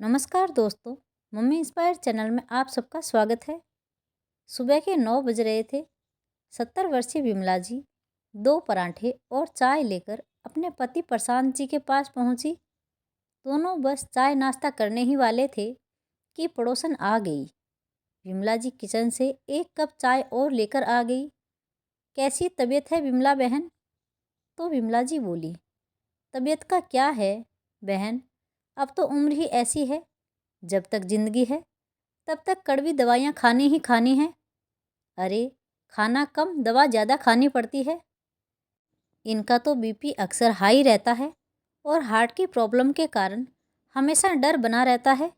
नमस्कार दोस्तों। Mummy inspire channel में आप सबका स्वागत है। सुबह के 9 बज रहे थे। 70 वर्षीय विमला जी 2 पराठे और चाय लेकर अपने पति प्रशांत जी के पास पहुंची। दोनों बस चाय नाश्ता करने ही वाले थे कि पड़ोसन आ गई। विमला जी किचन से एक कप चाय और लेकर आ गई। कैसी तबीयत है विमला बहन? तो विमला जी बोली, तबीयत का क्या है बहन, अब तो उम्र ही ऐसी है, जब तक जिंदगी है तब तक कड़वी दवाइयाँ खानी ही खानी है। अरे, खाना कम दवा ज़्यादा खानी पड़ती है। इनका तो बीपी अक्सर हाई रहता है और हार्ट की प्रॉब्लम के कारण हमेशा डर बना रहता है।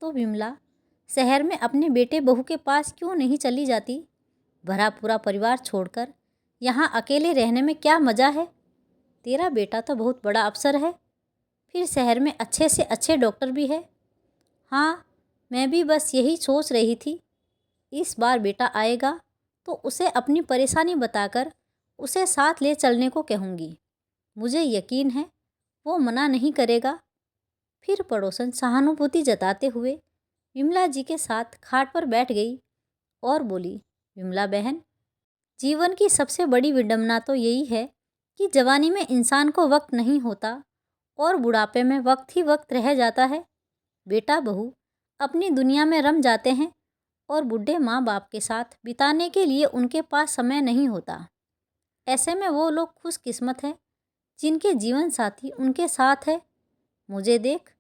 तो विमला शहर में अपने बेटे बहू के पास क्यों नहीं चली जाती? भरा पूरा परिवार छोड़कर यहाँ अकेले रहने में क्या मज़ा है? तेरा बेटा तो बहुत बड़ा अफसर है, फिर शहर में अच्छे से अच्छे डॉक्टर भी है। हाँ, मैं भी बस यही सोच रही थी। इस बार बेटा आएगा तो उसे अपनी परेशानी बताकर उसे साथ ले चलने को कहूँगी। मुझे यकीन है वो मना नहीं करेगा। फिर पड़ोसन सहानुभूति जताते हुए विमला जी के साथ खाट पर बैठ गई और बोली, विमला बहन, जीवन की सबसे बड़ी विडंबना तो यही है कि जवानी में इंसान को वक्त नहीं होता और बुढ़ापे में वक्त ही वक्त रह जाता है। बेटा बहू अपनी दुनिया में रम जाते हैं और बूढ़े माँ बाप के साथ बिताने के लिए उनके पास समय नहीं होता। ऐसे में वो लोग खुशकिस्मत हैं जिनके जीवन साथी उनके साथ है। मुझे देख,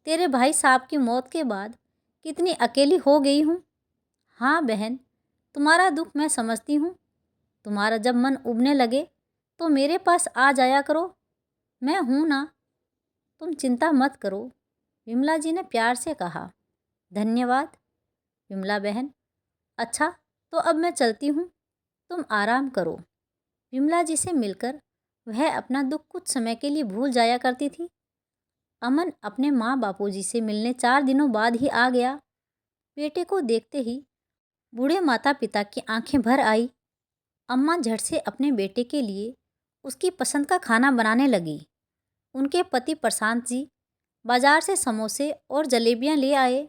तेरे भाई साहब की मौत के बाद कितनी अकेली हो गई हूँ। हाँ बहन, तुम्हारा दुख मैं समझती हूँ। तुम्हारा जब मन उबने लगे तो मेरे पास आ जाया करो, मैं हूँ ना, तुम चिंता मत करो। विमला जी ने प्यार से कहा। धन्यवाद विमला बहन। अच्छा, तो अब मैं चलती हूँ, तुम आराम करो। विमला जी से मिलकर वह अपना दुख कुछ समय के लिए भूल जाया करती थी। अमन अपने माँ बापूजी से मिलने 4 दिनों बाद ही आ गया। बेटे को देखते ही बूढ़े माता पिता की आंखें भर आई। अम्मा झट से अपने बेटे के लिए उसकी पसंद का खाना बनाने लगी। उनके पति प्रशांत जी बाजार से समोसे और जलेबियाँ ले आए।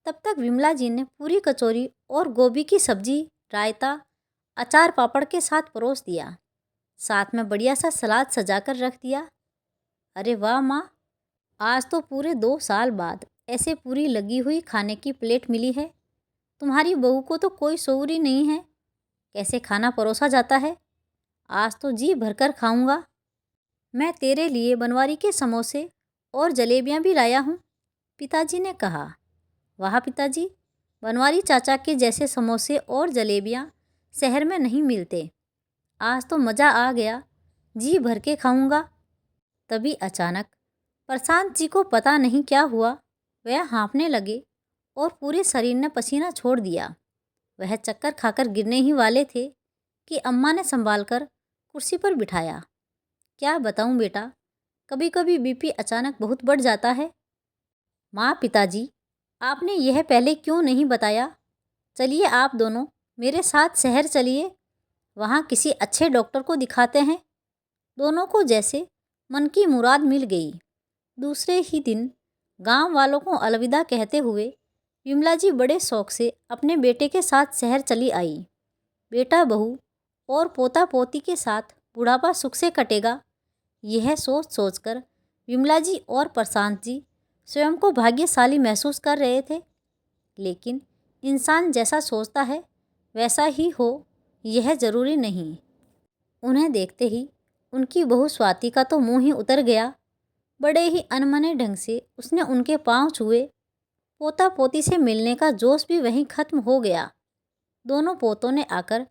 तब तक विमला जी ने पूरी कचौरी और गोभी की सब्जी, रायता, अचार पापड़ के साथ परोस दिया। साथ में बढ़िया सा सलाद सजाकर रख दिया। अरे वाह माँ, आज तो पूरे 2 साल बाद ऐसे पूरी लगी हुई खाने की प्लेट मिली है। तुम्हारी बहू को तो कोई शऊर ही नहीं है, कैसे खाना परोसा जाता है। आज तो जी भरकर खाऊंगा। मैं तेरे लिए बनवारी के समोसे और जलेबियाँ भी लाया हूँ, पिताजी ने कहा। वाह पिताजी, बनवारी चाचा के जैसे समोसे और जलेबियाँ शहर में नहीं मिलते। आज तो मज़ा आ गया, जी भर के खाऊंगा। तभी अचानक प्रशांत जी को पता नहीं क्या हुआ, वह हाँफने लगे और पूरे शरीर ने पसीना छोड़ दिया। वह चक्कर खाकर गिरने ही वाले थे कि अम्मा ने संभाल कर कुर्सी पर बिठाया। क्या बताऊं बेटा, कभी कभी बीपी अचानक बहुत बढ़ जाता है। माँ, पिताजी, आपने यह पहले क्यों नहीं बताया? चलिए आप दोनों मेरे साथ शहर चलिए, वहाँ किसी अच्छे डॉक्टर को दिखाते हैं। दोनों को जैसे मन की मुराद मिल गई। दूसरे ही दिन गांव वालों को अलविदा कहते हुए विमला जी बड़े शौक से अपने बेटे के साथ शहर चली आई। बेटा बहू और पोता पोती के साथ बुढ़ापा सुख से कटेगा, यह सोच सोचकर विमला जी और प्रशांत जी स्वयं को भाग्यशाली महसूस कर रहे थे। लेकिन इंसान जैसा सोचता है वैसा ही हो, यह जरूरी नहीं। उन्हें देखते ही उनकी बहू स्वाति का तो मुंह ही उतर गया। बड़े ही अनमने ढंग से उसने उनके पांव छुए। पोता पोती से मिलने का जोश भी वहीं खत्म हो गया। दोनों पोतों ने आकर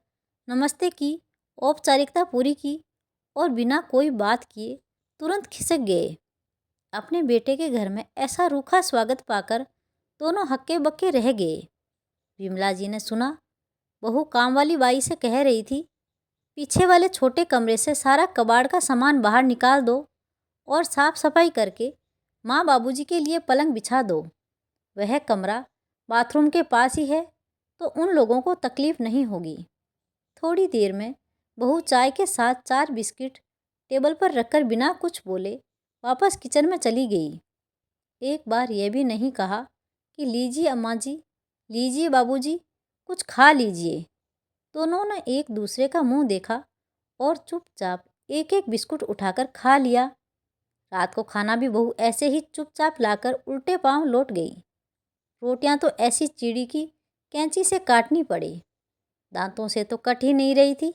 नमस्ते की, औपचारिकता पूरी की और बिना कोई बात किए तुरंत खिसक गए। अपने बेटे के घर में ऐसा रूखा स्वागत पाकर दोनों हक्के बक्के रह गए। विमला जी ने सुना, बहू काम वाली बाई से कह रही थी, पीछे वाले छोटे कमरे से सारा कबाड़ का सामान बाहर निकाल दो और साफ सफाई करके माँ बाबूजी के लिए पलंग बिछा दो। वह कमरा बाथरूम के पास ही है तो उन लोगों को तकलीफ नहीं होगी। थोड़ी देर में बहू चाय के साथ 4 बिस्किट टेबल पर रखकर बिना कुछ बोले वापस किचन में चली गई। एक बार यह भी नहीं कहा कि लीजिए अम्मा जी, लीजिए बाबूजी, कुछ खा लीजिए। दोनों ने एक दूसरे का मुंह देखा और चुपचाप एक एक बिस्कुट उठाकर खा लिया। रात को खाना भी बहू ऐसे ही चुपचाप लाकर उल्टे पांव लौट गई। रोटियां तो ऐसी चिड़ी की कैंची से काटनी पड़ी, दांतों से तो कट ही नहीं रही थी।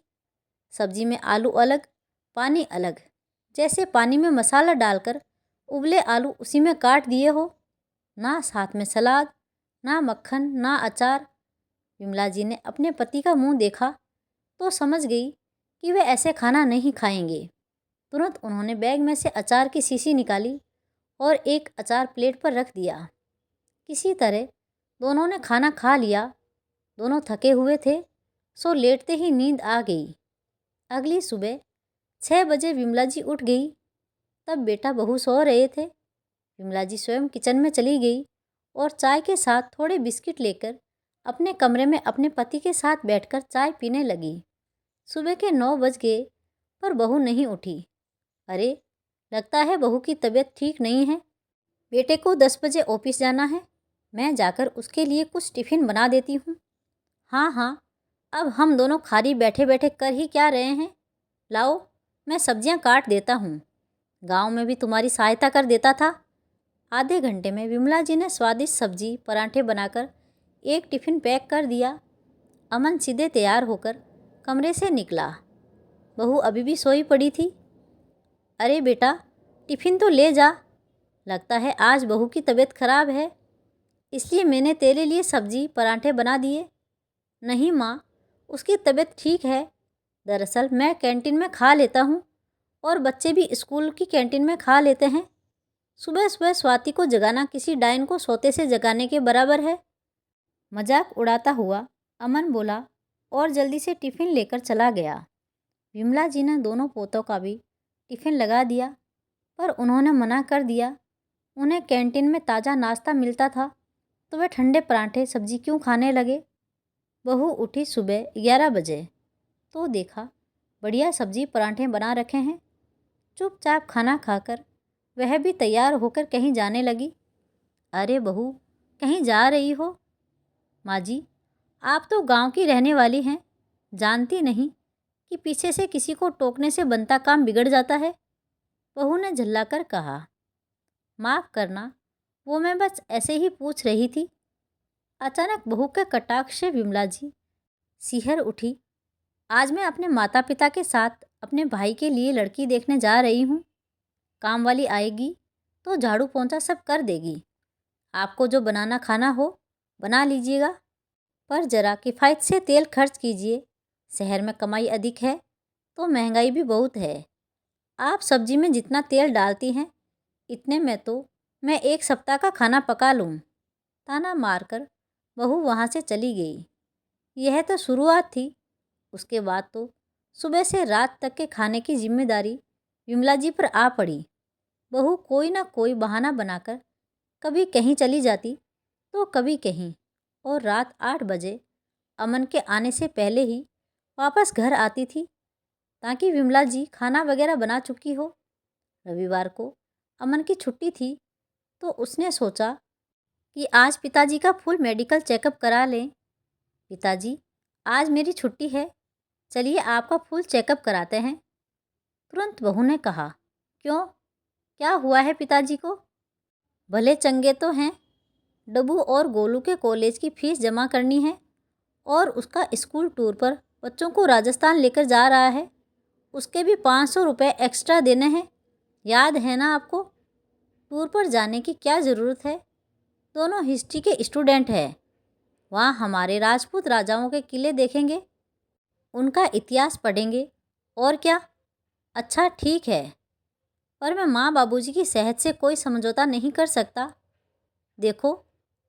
सब्जी में आलू अलग, पानी अलग, जैसे पानी में मसाला डालकर उबले आलू उसी में काट दिए हो। ना साथ में सलाद, ना मक्खन, ना अचार। विमला जी ने अपने पति का मुंह देखा तो समझ गई कि वे ऐसे खाना नहीं खाएंगे। तुरंत उन्होंने बैग में से अचार की शीशी निकाली और एक अचार प्लेट पर रख दिया। किसी तरह दोनों ने खाना खा लिया। दोनों थके हुए थे, सो लेटते ही नींद आ गई। अगली सुबह 6 बजे विमला जी उठ गई। तब बेटा बहू सो रहे थे। विमला जी स्वयं किचन में चली गई और चाय के साथ थोड़े बिस्किट लेकर अपने कमरे में अपने पति के साथ बैठकर चाय पीने लगी। सुबह के 9 बज गए पर बहू नहीं उठी। अरे, लगता है बहू की तबीयत ठीक नहीं है। बेटे को 10 बजे ऑफिस जाना है, मैं जाकर उसके लिए कुछ टिफ़िन बना देती हूँ। हाँ हाँ, अब हम दोनों खाली बैठे बैठे कर ही क्या रहे हैं। लाओ, मैं सब्जियाँ काट देता हूँ। गांव में भी तुम्हारी सहायता कर देता था। आधे घंटे में विमला जी ने स्वादिष्ट सब्जी पराठे बनाकर एक टिफ़िन पैक कर दिया। अमन सीधे तैयार होकर कमरे से निकला। बहू अभी भी सोई पड़ी थी। अरे बेटा, टिफ़िन तो ले जा। लगता है आज बहू की तबीयत खराब है, इसलिए मैंने तेरे लिए सब्जी पराठे बना दिए। नहीं माँ, उसकी तबीयत ठीक है। दरअसल मैं कैंटीन में खा लेता हूँ और बच्चे भी स्कूल की कैंटीन में खा लेते हैं। सुबह सुबह स्वाति को जगाना किसी डायन को सोते से जगाने के बराबर है। मजाक उड़ाता हुआ अमन बोला और जल्दी से टिफ़िन लेकर चला गया। विमला जी ने दोनों पोतों का भी टिफ़िन लगा दिया, पर उन्होंने मना कर दिया। उन्हें कैंटीन में ताज़ा नाश्ता मिलता था, तो वे ठंडे पराठे सब्जी क्यों खाने लगे। बहू उठी सुबह 11 बजे तो देखा बढ़िया सब्जी पराठे बना रखे हैं। चुपचाप खाना खाकर वह भी तैयार होकर कहीं जाने लगी। अरे बहू, कहीं जा रही हो? माँ जी, आप तो गांव की रहने वाली हैं, जानती नहीं कि पीछे से किसी को टोकने से बनता काम बिगड़ जाता है। बहू ने झल्लाकर कहा। माफ़ करना, वो मैं बस ऐसे ही पूछ रही थी। अचानक बहू के कटाक्ष से विमला जी सिहर उठी। आज मैं अपने माता पिता के साथ अपने भाई के लिए लड़की देखने जा रही हूँ। काम वाली आएगी तो झाड़ू पोंछा सब कर देगी। आपको जो बनाना खाना हो बना लीजिएगा, पर ज़रा किफ़ायत से तेल खर्च कीजिए। शहर में कमाई अधिक है तो महंगाई भी बहुत है। आप सब्जी में जितना तेल डालती हैं, इतने में तो मैं एक सप्ताह का खाना पका लूँ। ताना मारकर बहू वहाँ से चली गई। यह तो शुरुआत थी। उसके बाद तो सुबह से रात तक के खाने की जिम्मेदारी विमला जी पर आ पड़ी। बहू कोई ना कोई बहाना बनाकर कभी कहीं चली जाती तो कभी कहीं, और रात 8 बजे अमन के आने से पहले ही वापस घर आती थी, ताकि विमला जी खाना वगैरह बना चुकी हो। रविवार को अमन की छुट्टी थी तो उसने सोचा कि आज पिताजी का फुल मेडिकल चेकअप करा लें। पिताजी, आज मेरी छुट्टी है, चलिए आपका फुल चेकअप कराते हैं। तुरंत बहू ने कहा। क्यों, क्या हुआ है पिताजी को? भले चंगे तो हैं। डब्बू और गोलू के कॉलेज की फीस जमा करनी है और उसका स्कूल टूर पर बच्चों को राजस्थान लेकर जा रहा है। उसके भी 500 रुपये एक्स्ट्रा देने हैं, याद है ना आपको? टूर पर जाने की क्या ज़रूरत है, दोनों हिस्ट्री के स्टूडेंट हैं। वहाँ हमारे राजपूत राजाओं के किले देखेंगे, उनका इतिहास पढ़ेंगे, और क्या। अच्छा ठीक है, पर मैं माँ बाबूजी की सेहत से कोई समझौता नहीं कर सकता। देखो,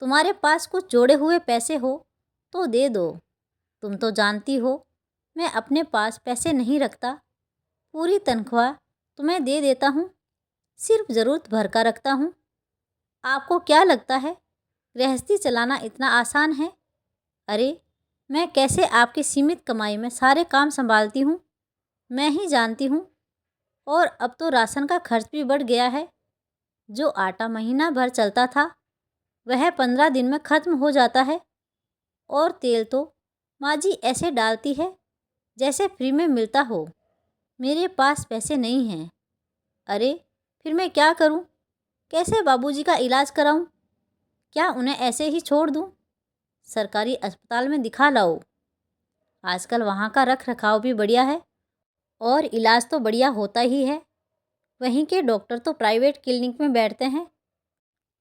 तुम्हारे पास कुछ जोड़े हुए पैसे हो तो दे दो। तुम तो जानती हो मैं अपने पास पैसे नहीं रखता। पूरी तनख्वाह तुम्हें दे देता हूँ, सिर्फ ज़रूरत भर का रखता हूँ। आपको क्या लगता है गृहस्थी चलाना इतना आसान है? अरे, मैं कैसे आपकी सीमित कमाई में सारे काम संभालती हूँ मैं ही जानती हूँ। और अब तो राशन का खर्च भी बढ़ गया है। जो आटा महीना भर चलता था वह 15 दिन में ख़त्म हो जाता है, और तेल तो माँ जी ऐसे डालती है जैसे फ्री में मिलता हो। मेरे पास पैसे नहीं हैं। अरे फिर मैं क्या करूं? कैसे बाबूजी का इलाज कराऊं? क्या उन्हें ऐसे ही छोड़ दूं? सरकारी अस्पताल में दिखा लाओ। आजकल वहाँ का रख रखाव भी बढ़िया है और इलाज तो बढ़िया होता ही है। वहीं के डॉक्टर तो प्राइवेट क्लिनिक में बैठते हैं।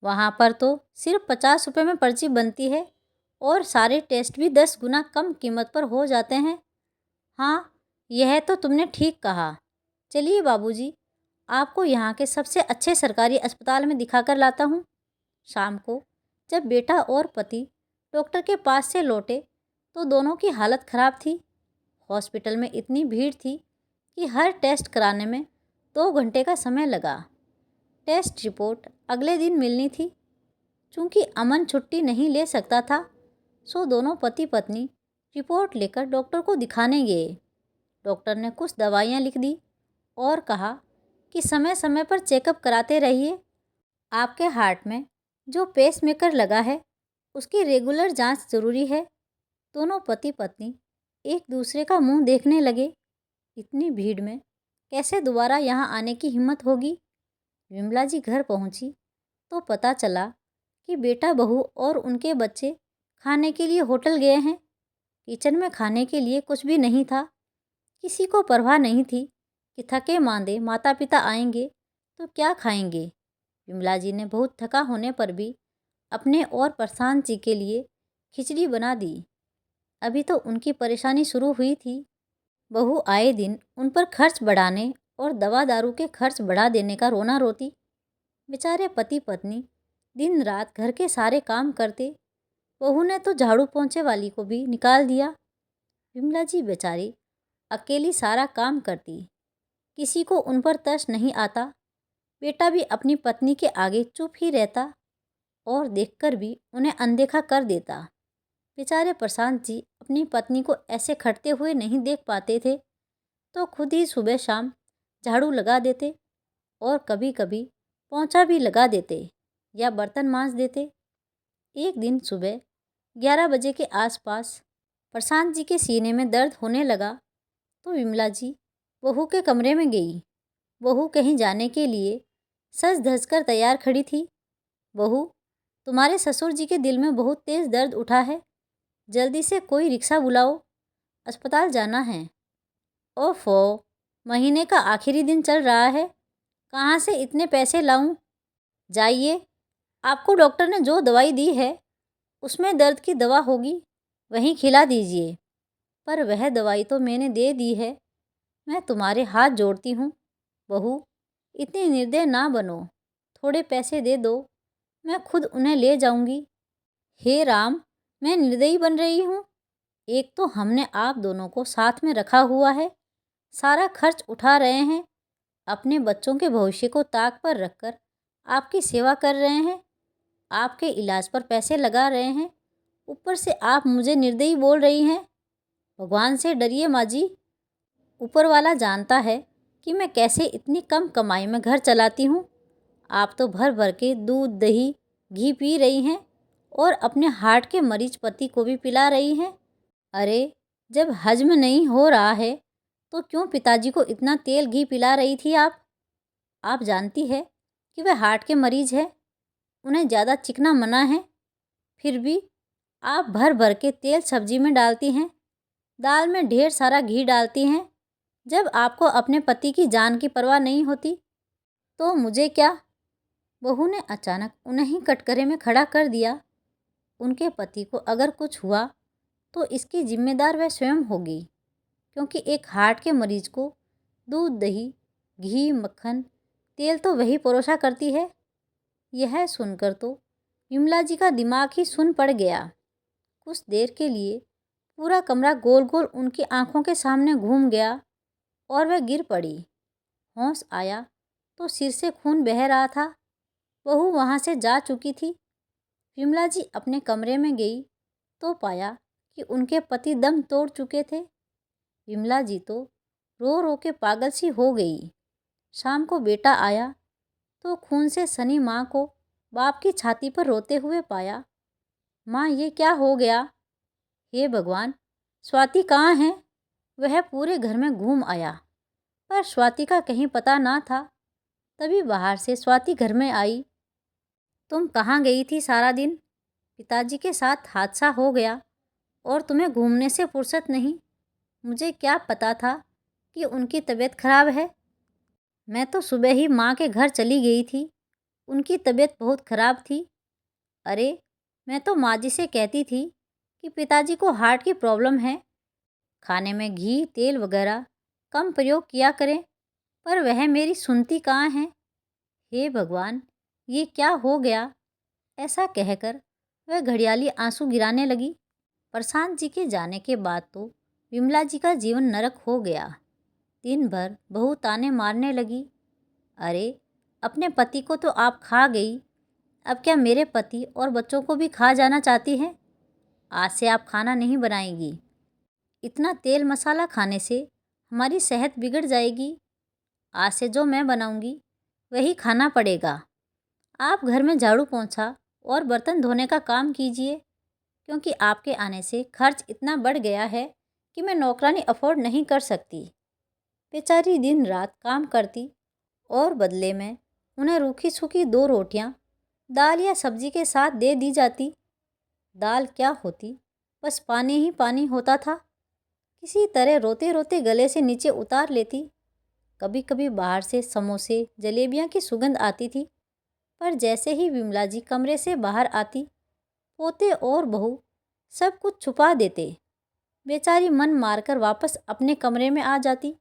वहाँ पर तो सिर्फ 50 रुपये में पर्ची बनती है और सारे टेस्ट भी 10 गुना कम कीमत पर हो जाते हैं। हाँ, यह तो तुमने ठीक कहा। चलिए बाबूजी, आपको यहाँ के सबसे अच्छे सरकारी अस्पताल में दिखाकर लाता हूँ। शाम को जब बेटा और पति डॉक्टर के पास से लौटे तो दोनों की हालत ख़राब थी। हॉस्पिटल में इतनी भीड़ थी कि हर टेस्ट कराने में 2 घंटे का समय लगा। टेस्ट रिपोर्ट अगले दिन मिलनी थी। चूँकि अमन छुट्टी नहीं ले सकता था, सो दोनों पति पत्नी रिपोर्ट लेकर डॉक्टर को दिखाने गए। डॉक्टर ने कुछ दवाइयाँ लिख दी और कहा कि समय समय पर चेकअप कराते रहिए। आपके हार्ट में जो पेसमेकर लगा है उसकी रेगुलर जांच ज़रूरी है। दोनों पति पत्नी एक दूसरे का मुंह देखने लगे। इतनी भीड़ में कैसे दोबारा यहाँ आने की हिम्मत होगी? विमला जी घर पहुँची तो पता चला कि बेटा बहू और उनके बच्चे खाने के लिए होटल गए हैं। किचन में खाने के लिए कुछ भी नहीं था। किसी को परवाह नहीं थी कि थके मांदे माता पिता आएंगे तो क्या खाएंगे। विमला जी ने बहुत थका होने पर भी अपने और प्रशांत जी के लिए खिचड़ी बना दी। अभी तो उनकी परेशानी शुरू हुई थी। बहू आए दिन उन पर खर्च बढ़ाने और दवा दारू के खर्च बढ़ा देने का रोना रोती। बेचारे पति पत्नी दिन रात घर के सारे काम करते। बहू ने तो झाड़ू पोंछे वाली को भी निकाल दिया। विमला जी बेचारी अकेली सारा काम करती। किसी को उन पर तरस नहीं आता। बेटा भी अपनी पत्नी के आगे चुप ही रहता और देखकर भी उन्हें अनदेखा कर देता। बेचारे प्रशांत जी अपनी पत्नी को ऐसे खटते हुए नहीं देख पाते थे तो खुद ही सुबह शाम झाड़ू लगा देते और कभी कभी पोंछा भी लगा देते या बर्तन मांज देते। एक दिन सुबह 11 बजे के आसपास प्रशांत जी के सीने में दर्द होने लगा तो विमला जी बहू के कमरे में गई। बहू कहीं जाने के लिए सज धज कर तैयार खड़ी थी। बहू, तुम्हारे ससुर जी के दिल में बहुत तेज़ दर्द उठा है। जल्दी से कोई रिक्शा बुलाओ, अस्पताल जाना है। ओफो, महीने का आखिरी दिन चल रहा है, कहाँ से इतने पैसे लाऊं? जाइए, आपको डॉक्टर ने जो दवाई दी है उसमें दर्द की दवा होगी, वहीं खिला दीजिए। पर वह दवाई तो मैंने दे दी है। मैं तुम्हारे हाथ जोड़ती हूँ बहू, इतनी निर्दय ना बनो। थोड़े पैसे दे दो, मैं खुद उन्हें ले जाऊंगी। हे राम, मैं निर्दयी बन रही हूँ? एक तो हमने आप दोनों को साथ में रखा हुआ है, सारा खर्च उठा रहे हैं, अपने बच्चों के भविष्य को ताक पर रखकर आपकी सेवा कर रहे हैं, आपके इलाज पर पैसे लगा रहे हैं, ऊपर से आप मुझे निर्दयी बोल रही हैं। भगवान से डरिए माँ जी। ऊपर वाला जानता है कि मैं कैसे इतनी कम कमाई में घर चलाती हूँ। आप तो भर भर के दूध दही घी पी रही हैं और अपने हार्ट के मरीज पति को भी पिला रही हैं। अरे, जब हजम नहीं हो रहा है तो क्यों पिताजी को इतना तेल घी पिला रही थी आप? आप जानती है कि वह हार्ट के मरीज है, उन्हें ज़्यादा चिकना मना है। फिर भी आप भर भर के तेल सब्जी में डालती हैं, दाल में ढेर सारा घी डालती हैं। जब आपको अपने पति की जान की परवाह नहीं होती तो मुझे क्या? बहू ने अचानक उन्हें ही कटघरे में खड़ा कर दिया। उनके पति को अगर कुछ हुआ तो इसकी जिम्मेदार वह स्वयं होगी, क्योंकि एक हार्ट के मरीज को दूध दही घी मक्खन तेल तो वही परोसा करती है। यह सुनकर तो विमला जी का दिमाग ही सुन पड़ गया। कुछ देर के लिए पूरा कमरा गोल गोल उनकी आंखों के सामने घूम गया और वह गिर पड़ी। होश आया तो सिर से खून बह रहा था। बहू वहाँ से जा चुकी थी। विमला जी अपने कमरे में गई तो पाया कि उनके पति दम तोड़ चुके थे। विमला जी तो रो रो के पागल सी हो गई। शाम को बेटा आया तो खून से सनी माँ को बाप की छाती पर रोते हुए पाया। माँ, ये क्या हो गया? हे भगवान, स्वाति कहाँ है? वह पूरे घर में घूम आया, पर स्वाति का कहीं पता ना था। तभी बाहर से स्वाति घर में आई। तुम कहाँ गई थी सारा दिन? पिताजी के साथ हादसा हो गया और तुम्हें घूमने से फुर्सत नहीं। मुझे क्या पता था कि उनकी तबीयत खराब है। मैं तो सुबह ही माँ के घर चली गई थी। उनकी तबीयत बहुत खराब थी। अरे, मैं तो माँ जी से कहती थी कि पिताजी को हार्ट की प्रॉब्लम है, खाने में घी तेल वगैरह कम प्रयोग किया करें, पर वह मेरी सुनती कहाँ है। हे भगवान, ये क्या हो गया? ऐसा कहकर वह घड़ियाली आंसू गिराने लगी। प्रशांत जी के जाने के बाद तो विमला जी का जीवन नरक हो गया। दिन भर बहू ताने मारने लगी। अरे, अपने पति को तो आप खा गई, अब क्या मेरे पति और बच्चों को भी खा जाना चाहती हैं? आज से आप खाना नहीं बनाएंगी। इतना तेल मसाला खाने से हमारी सेहत बिगड़ जाएगी। आज से जो मैं बनाऊंगी वही खाना पड़ेगा। आप घर में झाड़ू पोंछा और बर्तन धोने का काम कीजिए, क्योंकि आपके आने से खर्च इतना बढ़ गया है कि मैं नौकरानी अफोर्ड नहीं कर सकती। बेचारी दिन रात काम करती और बदले में उन्हें रूखी सूखी 2 रोटियां दाल या सब्जी के साथ दे दी जाती। दाल क्या होती, बस पानी ही पानी होता था। किसी तरह रोते रोते गले से नीचे उतार लेती। कभी कभी बाहर से समोसे जलेबियां की सुगंध आती थी, पर जैसे ही विमला जी कमरे से बाहर आती, पोते और बहू सब कुछ छुपा देते। बेचारी मन मारकर वापस अपने कमरे में आ जाती।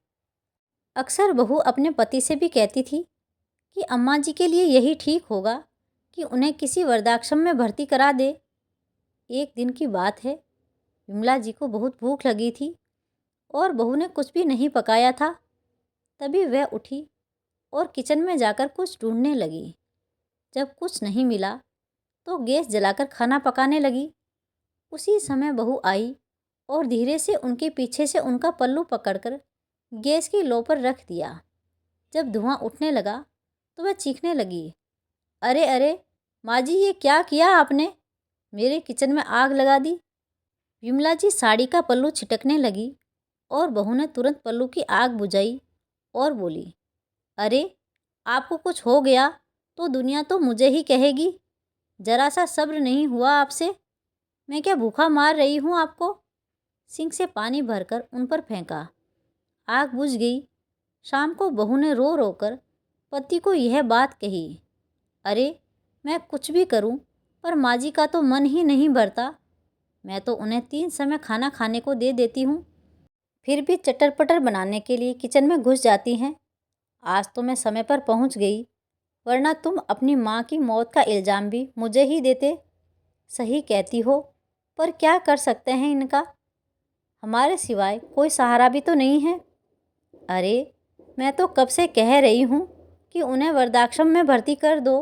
अक्सर बहू अपने पति से भी कहती थी कि अम्मा जी के लिए यही ठीक होगा कि उन्हें किसी वृद्धाश्रम में भर्ती करा दे। एक दिन की बात है, विमला जी को बहुत भूख लगी थी और बहू ने कुछ भी नहीं पकाया था। तभी वह उठी और किचन में जाकर कुछ ढूंढने लगी। जब कुछ नहीं मिला तो गैस जलाकर खाना पकाने लगी। उसी समय बहू आई और धीरे से उनके पीछे से उनका पल्लू पकड़कर गैस की लो पर रख दिया। जब धुआं उठने लगा तो वह चीखने लगी, अरे अरे माँ जी, ये क्या किया आपने? मेरे किचन में आग लगा दी। विमला जी साड़ी का पल्लू छिटकने लगी और बहू ने तुरंत पल्लू की आग बुझाई और बोली, अरे, आपको कुछ हो गया तो दुनिया तो मुझे ही कहेगी। जरा सा सब्र नहीं हुआ आपसे? मैं क्या भूखा मार रही हूँ आपको? सिंक से पानी भरकर उन पर फेंका। आग बुझ गई। शाम को बहू ने रो रो कर पति को यह बात कही, अरे, मैं कुछ भी करूं, पर माँ जी का तो मन ही नहीं भरता। मैं तो उन्हें 3 समय खाना खाने को दे देती हूँ, फिर भी चटर पटर बनाने के लिए किचन में घुस जाती हैं। आज तो मैं समय पर पहुँच गई, वरना तुम अपनी माँ की मौत का इल्ज़ाम भी मुझे ही देते। सही कहती हो, पर क्या कर सकते हैं इनका? हमारे सिवाय कोई सहारा भी तो नहीं है। अरे, मैं तो कब से कह रही हूँ कि उन्हें वृद्धाश्रम में भर्ती कर दो।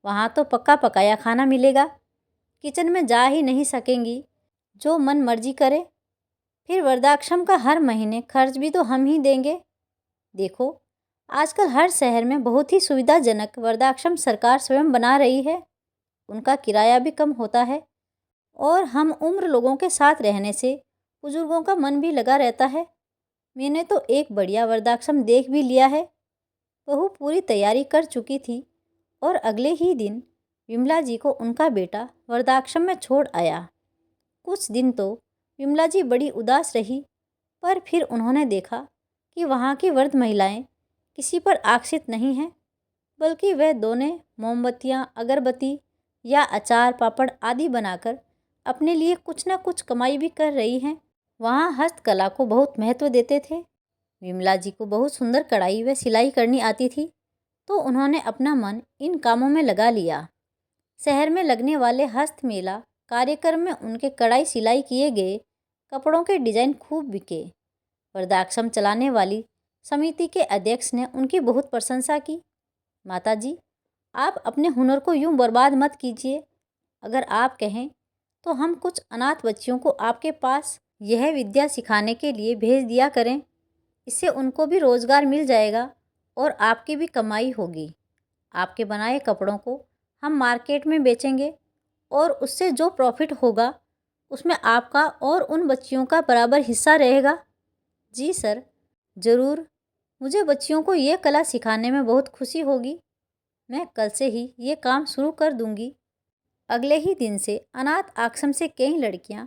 वहाँ तो पक्का पकाया खाना मिलेगा। किचन में जा ही नहीं सकेंगी, जो मन मर्जी करे। फिर वृद्धाश्रम का हर महीने खर्च भी तो हम ही देंगे। देखो, आजकल हर शहर में बहुत ही सुविधाजनक वृद्धाश्रम सरकार स्वयं बना रही है। उनका किराया भी कम होता है और हम उम्र लोगों के साथ रहने से बुजुर्गों का मन भी लगा रहता है। मैंने तो एक बढ़िया वृद्धाश्रम देख भी लिया है। बहू पूरी तैयारी कर चुकी थी और अगले ही दिन विमला जी को उनका बेटा वृद्धाश्रम में छोड़ आया। कुछ दिन तो विमला जी बड़ी उदास रही, पर फिर उन्होंने देखा कि वहाँ की वृद्ध महिलाएं किसी पर आश्रित नहीं हैं, बल्कि वह दोनों मोमबत्तियाँ, अगरबत्ती या अचार पापड़ आदि बनाकर अपने लिए कुछ न कुछ कमाई भी कर रही हैं। वहाँ हस्तकला को बहुत महत्व देते थे। विमला जी को बहुत सुंदर कढ़ाई व सिलाई करनी आती थी, तो उन्होंने अपना मन इन कामों में लगा लिया। शहर में लगने वाले हस्त मेला कार्यक्रम में उनके कढ़ाई सिलाई किए गए कपड़ों के डिजाइन खूब बिके। वृद्धाश्रम चलाने वाली समिति के अध्यक्ष ने उनकी बहुत प्रशंसा की। माता जी, आप अपने हुनर को यूं बर्बाद मत कीजिए। अगर आप कहें तो हम कुछ अनाथ बच्चियों को आपके पास यह विद्या सिखाने के लिए भेज दिया करें। इससे उनको भी रोजगार मिल जाएगा और आपकी भी कमाई होगी। आपके बनाए कपड़ों को हम मार्केट में बेचेंगे और उससे जो प्रॉफिट होगा उसमें आपका और उन बच्चियों का बराबर हिस्सा रहेगा। जी सर, ज़रूर। मुझे बच्चियों को ये कला सिखाने में बहुत खुशी होगी। मैं कल से ही ये काम शुरू कर दूंगी। अगले ही दिन से अनाथ आश्रम से कई लड़कियां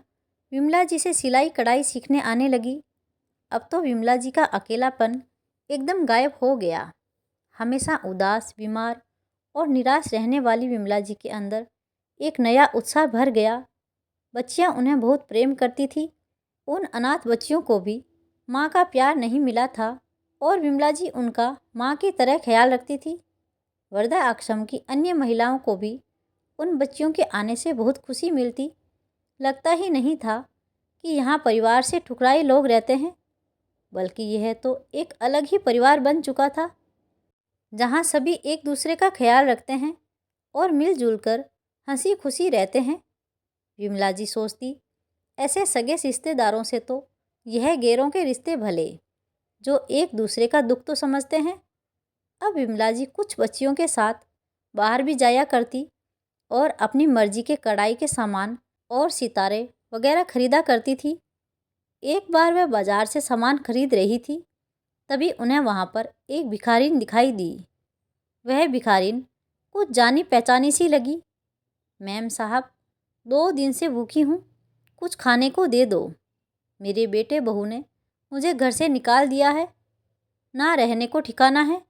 विमला जी से सिलाई कढ़ाई सीखने आने लगी। अब तो विमला जी का अकेलापन एकदम गायब हो गया। हमेशा उदास, बीमार और निराश रहने वाली विमला जी के अंदर एक नया उत्साह भर गया। बच्चियां उन्हें बहुत प्रेम करती थी। उन अनाथ बच्चियों को भी माँ का प्यार नहीं मिला था और विमला जी उनका माँ की तरह ख्याल रखती थी। वर्धा आश्रम की अन्य महिलाओं को भी उन बच्चियों के आने से बहुत खुशी मिलती। लगता ही नहीं था कि यहाँ परिवार से ठुकराए लोग रहते हैं, बल्कि यह तो एक अलग ही परिवार बन चुका था, जहाँ सभी एक दूसरे का ख्याल रखते हैं और मिलजुल कर हंसी खुशी रहते हैं। विमला जी सोचती, ऐसे सगे रिश्तेदारों से तो यह गैरों के रिश्ते भले, जो एक दूसरे का दुख तो समझते हैं। अब विमला जी कुछ बच्चियों के साथ बाहर भी जाया करती और अपनी मर्जी के कढ़ाई के सामान और सितारे वगैरह खरीदा करती थी। एक बार वह बाजार से सामान खरीद रही थी, तभी उन्हें वहाँ पर एक भिखारिन दिखाई दी। वह भिखारिन कुछ जानी पहचानी सी लगी। मैम साहब, 2 दिन से भूखी हूँ, कुछ खाने को दे दो। मेरे बेटे बहू ने मुझे घर से निकाल दिया है। ना रहने को ठिकाना है,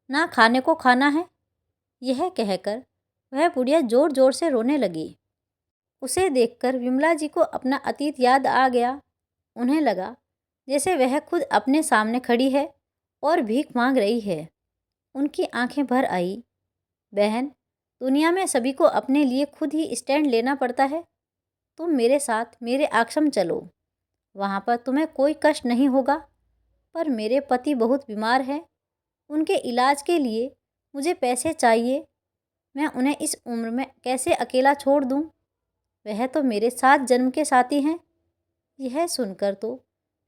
ना खाने को खाना है। यह कहकर वह बुढ़िया ज़ोर ज़ोर से रोने लगी। उसे देखकर विमला जी को अपना अतीत याद आ गया। उन्हें लगा जैसे वह खुद अपने सामने खड़ी है और भीख मांग रही है। उनकी आंखें भर आई। बहन, दुनिया में सभी को अपने लिए खुद ही स्टैंड लेना पड़ता है। तुम मेरे साथ मेरे आश्रम चलो, वहाँ पर तुम्हें कोई कष्ट नहीं होगा। पर मेरे पति बहुत बीमार हैं, उनके इलाज के लिए मुझे पैसे चाहिए। मैं उन्हें इस उम्र में कैसे अकेला छोड़ दूँ? वह तो मेरे 7 जन्म के साथी हैं। यह सुनकर तो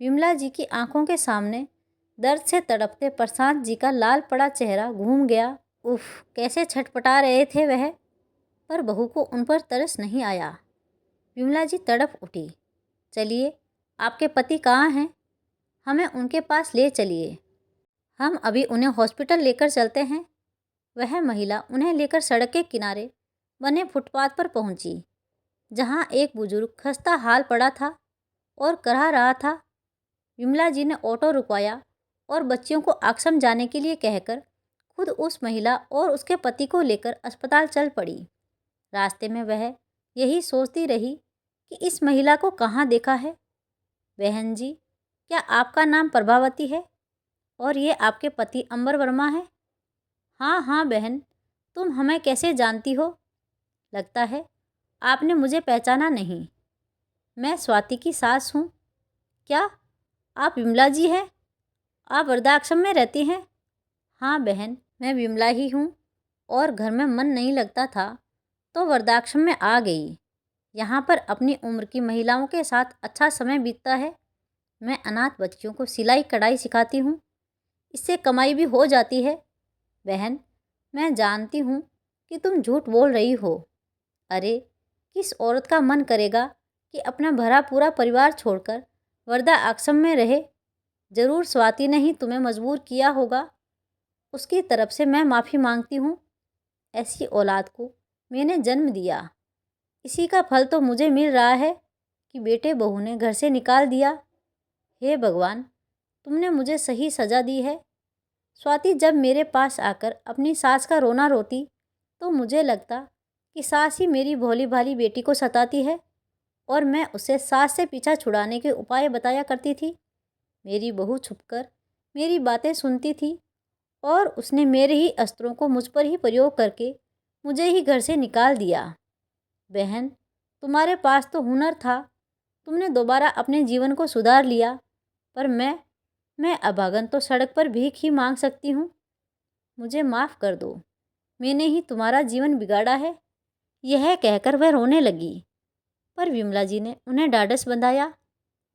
विमला जी की आंखों के सामने दर्द से तड़पते प्रशांत जी का लाल पड़ा चेहरा घूम गया। उफ, कैसे छटपटा रहे थे वह, पर बहू को उन पर तरस नहीं आया। विमला जी तड़प उठी। चलिए, आपके पति कहाँ हैं? हमें उनके पास ले चलिए। हम अभी उन्हें हॉस्पिटल लेकर चलते हैं। वह महिला उन्हें लेकर सड़क के किनारे बने फुटपाथ पर पहुंची, जहां एक बुजुर्ग खस्ता हाल पड़ा था और कराह रहा था। विमला जी ने ऑटो रुकवाया और बच्चियों को आश्रम जाने के लिए कहकर खुद उस महिला और उसके पति को लेकर अस्पताल चल पड़ी। रास्ते में वह यही सोचती रही कि इस महिला को कहाँ देखा है। बहन जी, क्या आपका नाम प्रभावती है और ये आपके पति अंबर वर्मा है? हाँ हाँ बहन, तुम हमें कैसे जानती हो? लगता है आपने मुझे पहचाना नहीं। मैं स्वाति की सास हूँ। क्या आप विमला जी हैं? आप वृद्धाश्रम में रहती हैं? हाँ बहन, मैं विमला ही हूँ और घर में मन नहीं लगता था तो वृद्धाश्रम में आ गई। यहाँ पर अपनी उम्र की महिलाओं के साथ अच्छा समय बीतता है। मैं अनाथ बच्चियों को सिलाई कढ़ाई सिखाती हूँ, इससे कमाई भी हो जाती है। बहन, मैं जानती हूँ कि तुम झूठ बोल रही हो। अरे, किस औरत का मन करेगा कि अपना भरा पूरा परिवार छोड़कर वर्धा आश्रम में रहे? ज़रूर स्वाति ने ही तुम्हें मजबूर किया होगा। उसकी तरफ से मैं माफ़ी मांगती हूँ। ऐसी औलाद को मैंने जन्म दिया, इसी का फल तो मुझे मिल रहा है कि बेटे बहू ने घर से निकाल दिया। हे भगवान, तुमने मुझे सही सज़ा दी है। स्वाति जब मेरे पास आकर अपनी सास का रोना रोती तो मुझे लगता कि सास ही मेरी भोली भाली बेटी को सताती है और मैं उसे सास से पीछा छुड़ाने के उपाय बताया करती थी। मेरी बहू छुपकर मेरी बातें सुनती थी और उसने मेरे ही अस्त्रों को मुझ पर ही प्रयोग करके मुझे ही घर से निकाल दिया। बहन, तुम्हारे पास तो हुनर था, तुमने दोबारा अपने जीवन को सुधार लिया, पर मैं अभागन तो सड़क पर भीख ही मांग सकती हूँ। मुझे माफ़ कर दो, मैंने ही तुम्हारा जीवन बिगाड़ा है। यह कहकर वह रोने लगी, पर विमला जी ने उन्हें ढाढ़स बंधाया।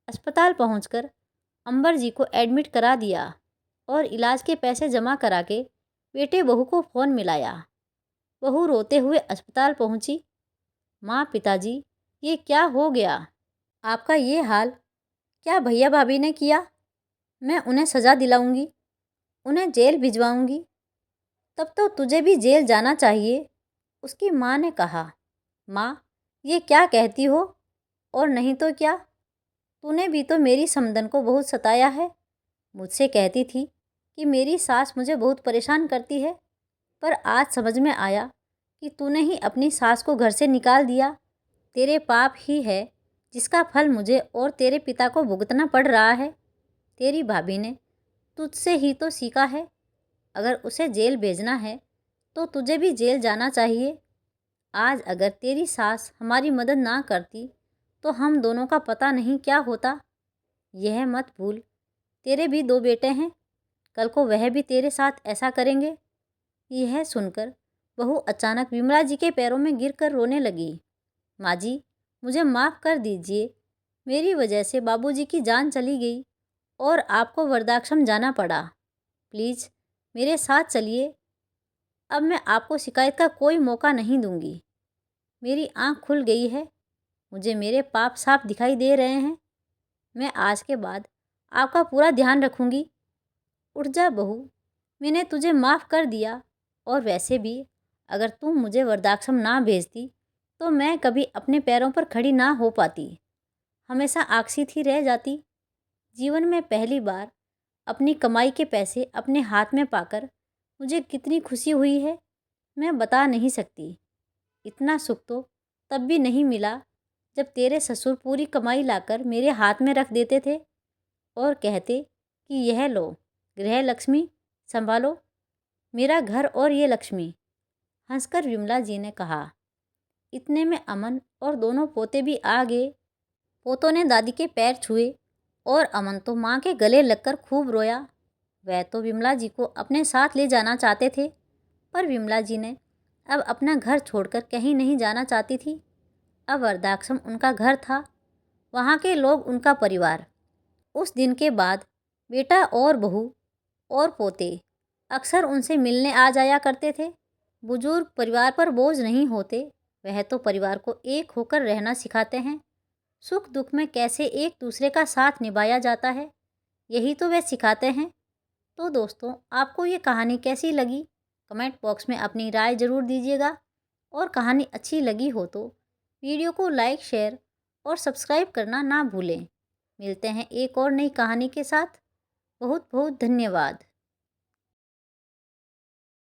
अस्पताल पहुंचकर अंबर जी को एडमिट करा दिया और इलाज के पैसे जमा करा के बेटे बहू को फ़ोन मिलाया। बहू रोते हुए अस्पताल पहुंची। माँ, पिताजी, ये क्या हो गया? आपका ये हाल क्या भैया भाभी ने किया? मैं उन्हें सज़ा दिलाऊंगी, उन्हें जेल भिजवाऊंगी। तब तो तुझे भी जेल जाना चाहिए, उसकी माँ ने कहा। माँ, ये क्या कहती हो? और नहीं तो क्या, तूने भी तो मेरी समदन को बहुत सताया है। मुझसे कहती थी कि मेरी सास मुझे बहुत परेशान करती है, पर आज समझ में आया कि तूने ही अपनी सास को घर से निकाल दिया। तेरे पाप ही है जिसका फल मुझे और तेरे पिता को भुगतना पड़ रहा है। तेरी भाभी ने तुझसे ही तो सीखा है। अगर उसे जेल भेजना है तो तुझे भी जेल जाना चाहिए। आज अगर तेरी सास हमारी मदद ना करती तो हम दोनों का पता नहीं क्या होता। यह मत भूल, तेरे भी 2 बेटे हैं, कल को वह भी तेरे साथ ऐसा करेंगे। यह सुनकर बहू अचानक विमला जी के पैरों में गिरकर रोने लगी। माँ जी, मुझे माफ़ कर दीजिए। मेरी वजह से बाबूजी की जान चली गई और आपको वृद्धाश्रम जाना पड़ा। प्लीज़ मेरे साथ चलिए। अब मैं आपको शिकायत का कोई मौका नहीं दूंगी। मेरी आँख खुल गई है, मुझे मेरे पाप साफ दिखाई दे रहे हैं। मैं आज के बाद आपका पूरा ध्यान रखूंगी। उठ जा बहू, मैंने तुझे माफ़ कर दिया। और वैसे भी अगर तुम मुझे वृद्धाश्रम ना भेजती तो मैं कभी अपने पैरों पर खड़ी ना हो पाती, हमेशा आकसीत ही रह जाती। जीवन में पहली बार अपनी कमाई के पैसे अपने हाथ में पाकर मुझे कितनी खुशी हुई है, मैं बता नहीं सकती। इतना सुख तो तब भी नहीं मिला जब तेरे ससुर पूरी कमाई लाकर मेरे हाथ में रख देते थे और कहते कि यह लो गृह लक्ष्मी, संभालो मेरा घर और ये लक्ष्मी। हंसकर विमला जी ने कहा। इतने में अमन और दोनों पोते भी आ गए। पोतों ने दादी के पैर छुए और अमन तो माँ के गले लगकर खूब रोया। वह तो विमला जी को अपने साथ ले जाना चाहते थे, पर विमला जी ने अब अपना घर छोड़कर कहीं नहीं जाना चाहती थी। अब वृद्धाश्रम उनका घर था, वहाँ के लोग उनका परिवार। उस दिन के बाद बेटा और बहू और पोते अक्सर उनसे मिलने आ जाया करते थे। बुजुर्ग परिवार पर बोझ नहीं होते, वह तो परिवार को एक होकर रहना सिखाते हैं। सुख दुख में कैसे एक दूसरे का साथ निभाया जाता है, यही तो वे सिखाते हैं। तो दोस्तों, आपको ये कहानी कैसी लगी? कमेंट बॉक्स में अपनी राय ज़रूर दीजिएगा। और कहानी अच्छी लगी हो तो वीडियो को लाइक, शेयर और सब्सक्राइब करना ना भूलें। मिलते हैं एक और नई कहानी के साथ। बहुत बहुत धन्यवाद।